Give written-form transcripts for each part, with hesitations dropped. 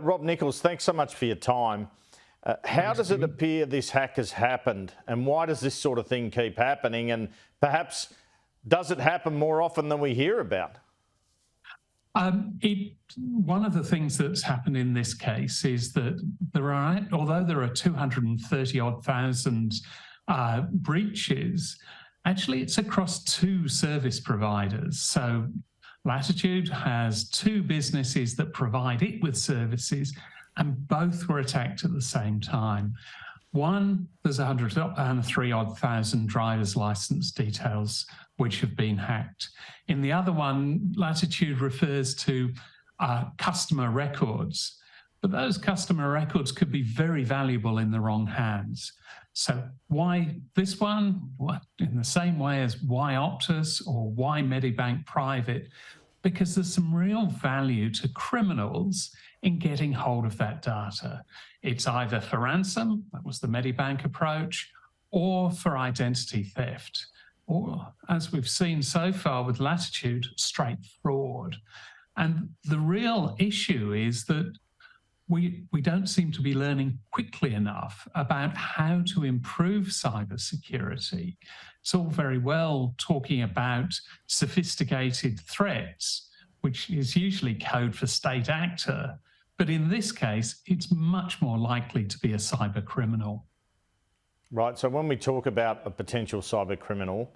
Rob Nicholls, thanks so much for your time. How does it appear this hack has happened, and why does this sort of thing keep happening? And perhaps, does it happen more often than we hear about? One of the things that's happened in this case is that although there are 230-odd thousand breaches, actually it's across two service providers. So Latitude has two businesses that provide it with services, and both were attacked at the same time. One, there's 103-odd thousand driver's license details which have been hacked. In the other one, Latitude refers to customer records, but those customer records could be very valuable in the wrong hands. So why this one? In the same way as why Optus or why Medibank Private? Because there's some real value to criminals in getting hold of that data. It's either for ransom, that was the Medibank approach, or for identity theft, or, as we've seen so far with Latitude, straight fraud. And the real issue is that we don't seem to be learning quickly enough about how to improve cybersecurity. It's all very well talking about sophisticated threats, which is usually code for state actor, but in this case, it's much more likely to be a cyber criminal. Right, so when we talk about a potential cyber criminal,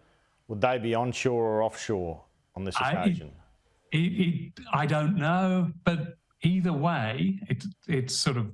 would they be onshore or offshore on this occasion? I don't know, but either way, it's sort of,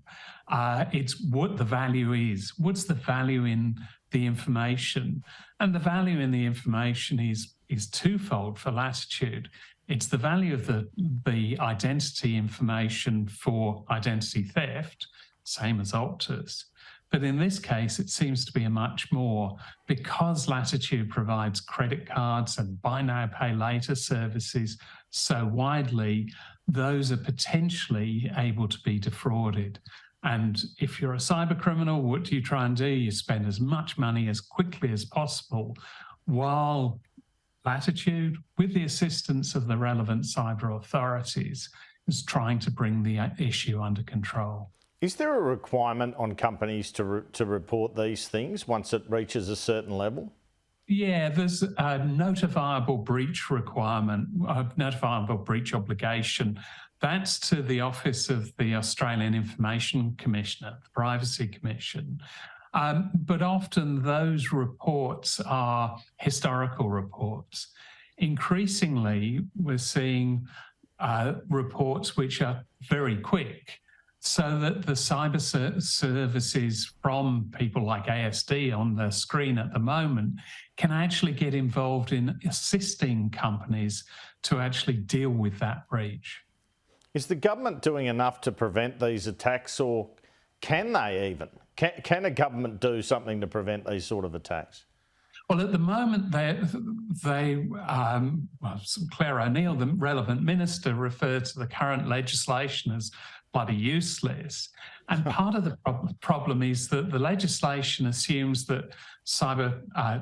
it's what the value is. What's the value in the information? And the value in the information is twofold for Latitude. It's the value of the identity information for identity theft, same as Optus. But in this case, it seems to be a much more, because Latitude provides credit cards and buy now, pay later services so widely, those are potentially able to be defrauded. And if you're a cyber criminal, what do you try and do? You spend as much money as quickly as possible, while Latitude, with the assistance of the relevant cyber authorities, is trying to bring the issue under control. Is there a requirement on companies to report these things once it reaches a certain level? Yeah, there's a notifiable breach requirement, a notifiable breach obligation. That's to the Office of the Australian Information Commissioner, the Privacy Commission. But often those reports are historical reports. Increasingly, we're seeing reports which are very quick, so that the cyber services from people like ASD on the screen at the moment can actually get involved in assisting companies to actually deal with that breach. Is the government doing enough to prevent these attacks, or can they even? Can a government do something to prevent these sort of attacks? Well, at the moment, Claire O'Neill, the relevant minister, referred to the current legislation as bloody useless. And part of the problem is that the legislation assumes that cyber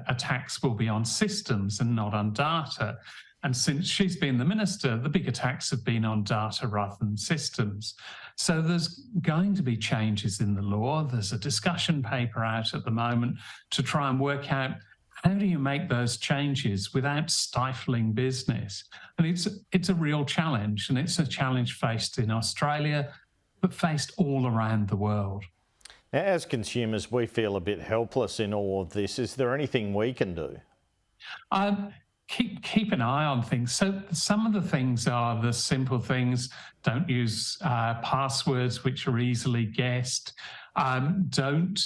attacks will be on systems and not on data. And since she's been the minister, the big attacks have been on data rather than systems. So there's going to be changes in the law. There's a discussion paper out at the moment to try and work out, how do you make those changes without stifling business? And it's a real challenge, and it's a challenge faced in Australia, but faced all around the world. Now, as consumers, we feel a bit helpless in all of this. Is there anything we can do? Keep an eye on things. So some of the things are the simple things. Don't use passwords which are easily guessed. Don't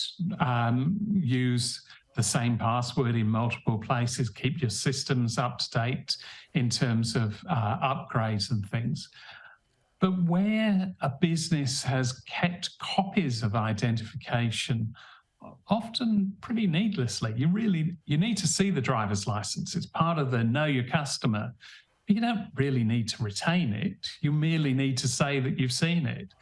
use the same password in multiple places. Keep your systems up to date in terms of upgrades and things. But where a business has kept copies of identification, often pretty needlessly, you need to see the driver's license. It's part of the know your customer. But you don't really need to retain it. You merely need to say that you've seen it.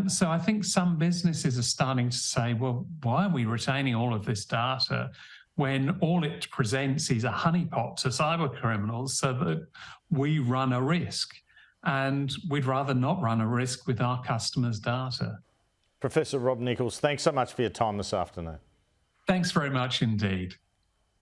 So I think some businesses are starting to say, well, why are we retaining all of this data when all it presents is a honeypot to cyber criminals so that we run a risk? and we'd rather not run a risk with our customers' data. Professor Rob Nicholls, thanks so much for your time this afternoon. Thanks very much indeed.